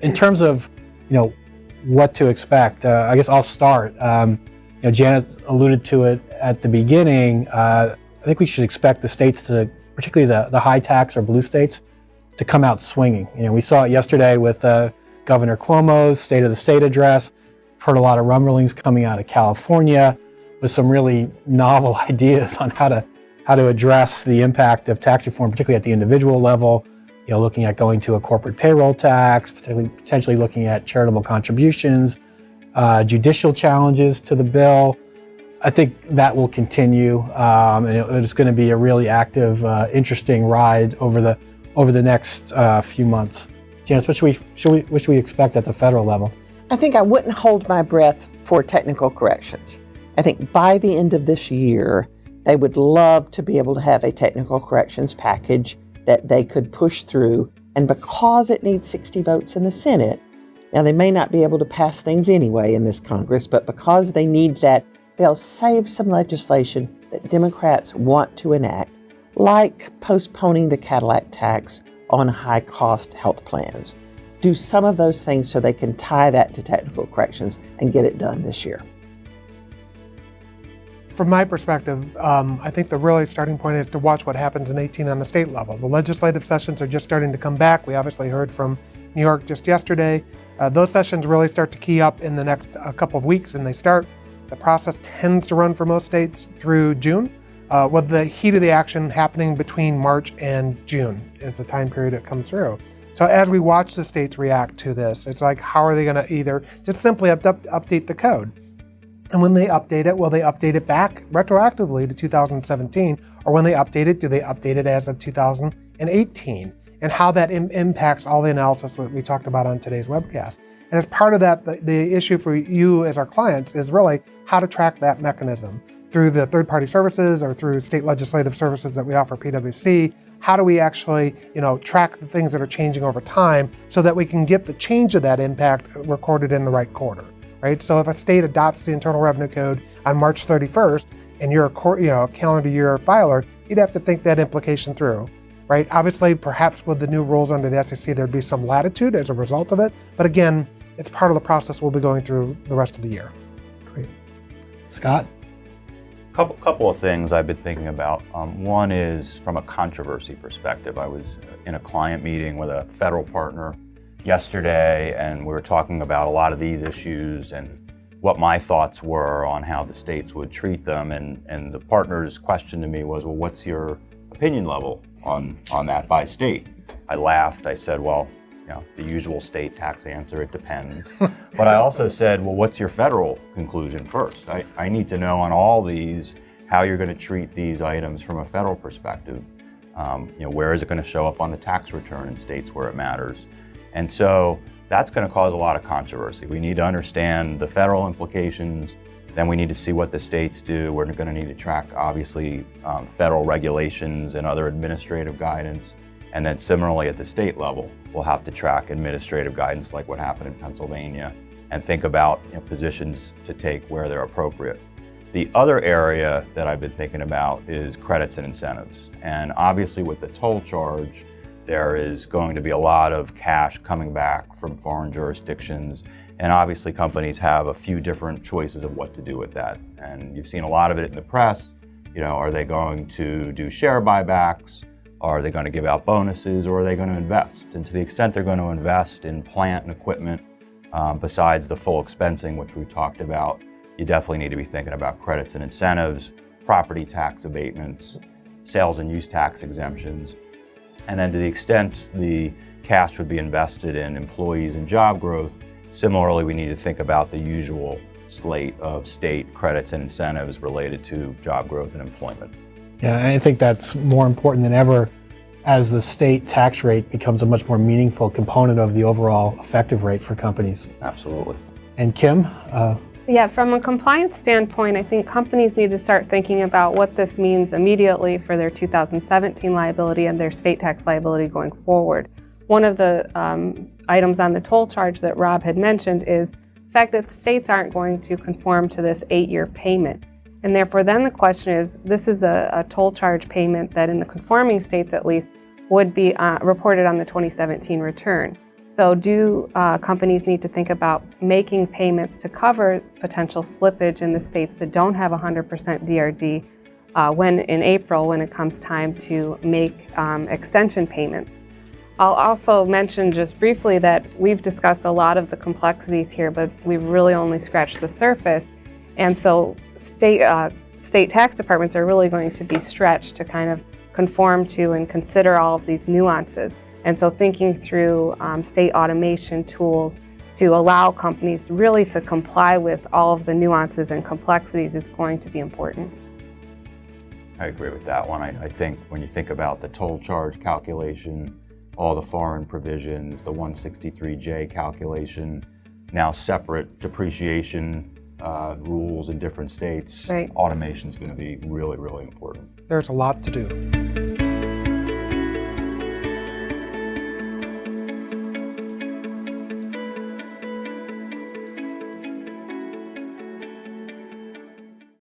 in terms of, what to expect, I guess I'll start. Janet alluded to it at the beginning. I think we should expect the states to, particularly the high tax or blue states, to come out swinging. We saw it yesterday with Governor Cuomo's State of the State address. I've heard a lot of rumblings coming out of California with some really novel ideas on how to address the impact of tax reform, particularly at the individual level. Looking at going to a corporate payroll tax, potentially looking at charitable contributions, judicial challenges to the bill. I think that will continue, and it's going to be a really active, interesting ride over the next few months. Janice, what should we expect at the federal level? I think I wouldn't hold my breath for technical corrections. I think by the end of this year, they would love to be able to have a technical corrections package that they could push through. And because it needs 60 votes in the Senate, now they may not be able to pass things anyway in this Congress, but because they need that, they'll save some legislation that Democrats want to enact, like postponing the Cadillac tax on high-cost health plans. Do some of those things so they can tie that to technical corrections and get it done this year. From my perspective, I think the really starting point is to watch what happens in 18 on the state level. The legislative sessions are just starting to come back. We obviously heard from New York just yesterday. Those sessions really start to key up in the next couple of weeks, and the process tends to run for most states through June, with the heat of the action happening between March and June is the time period it comes through. So as we watch the states react to this, it's like, how are they going to either just simply update the code? And when they update it, will they update it back retroactively to 2017? Or when they update it, do they update it as of 2018? And how that impacts all the analysis that we talked about on today's webcast. And as part of that, the issue for you as our clients is really how to track that mechanism through the third-party services or through state legislative services that we offer PwC. How do we actually, track the things that are changing over time so that we can get the change of that impact recorded in the right quarter? Right? So if a state adopts the Internal Revenue Code on March 31st and you're a calendar year filer, you'd have to think that implication through, right? Obviously, perhaps with the new rules under the SEC, there'd be some latitude as a result of it. But again, it's part of the process we'll be going through the rest of the year. Great. Scott? Couple of things I've been thinking about. One is from a controversy perspective. I was in a client meeting with a federal partner yesterday, and we were talking about a lot of these issues and what my thoughts were on how the states would treat them. And the partner's question to me was, well, what's your opinion level on that by state? I laughed. I said, well, the usual state tax answer, it depends. But I also said, well, what's your federal conclusion first? I need to know on all these how you're going to treat these items from a federal perspective. Where is it going to show up on the tax return in states where it matters? And so that's going to cause a lot of controversy. We need to understand the federal implications, then we need to see what the states do. We're going to need to track, obviously, federal regulations and other administrative guidance. And then similarly at the state level, we'll have to track administrative guidance like what happened in Pennsylvania and think about positions to take where they're appropriate. The other area that I've been thinking about is credits and incentives. And obviously with the toll charge, there is going to be a lot of cash coming back from foreign jurisdictions. And obviously companies have a few different choices of what to do with that. And you've seen a lot of it in the press. Are they going to do share buybacks? Are they going to give out bonuses, or are they going to invest? And to the extent they're going to invest in plant and equipment, besides the full expensing, which we talked about, you definitely need to be thinking about credits and incentives, property tax abatements, sales and use tax exemptions. And then to the extent the cash would be invested in employees and job growth, similarly, we need to think about the usual slate of state credits and incentives related to job growth and employment. Yeah, I think that's more important than ever as the state tax rate becomes a much more meaningful component of the overall effective rate for companies. Absolutely. And Kim? Yeah, from a compliance standpoint, I think companies need to start thinking about what this means immediately for their 2017 liability and their state tax liability going forward. One of the items on the toll charge that Rob had mentioned is the fact that states aren't going to conform to this 8-year payment. And therefore then the question is, this is a toll charge payment that in the conforming states at least would be reported on the 2017 return. So do companies need to think about making payments to cover potential slippage in the states that don't have 100% DRD when in April, when it comes time to make extension payments? I'll also mention just briefly that we've discussed a lot of the complexities here, but we've really only scratched the surface. And so state tax departments are really going to be stretched to kind of conform to and consider all of these nuances. And so thinking through state automation tools to allow companies really to comply with all of the nuances and complexities is going to be important. I agree with that one. I think when you think about the toll charge calculation, all the foreign provisions, the 163J calculation, now separate depreciation rules in different states, Right. automation is going to be really, really important. There's a lot to do.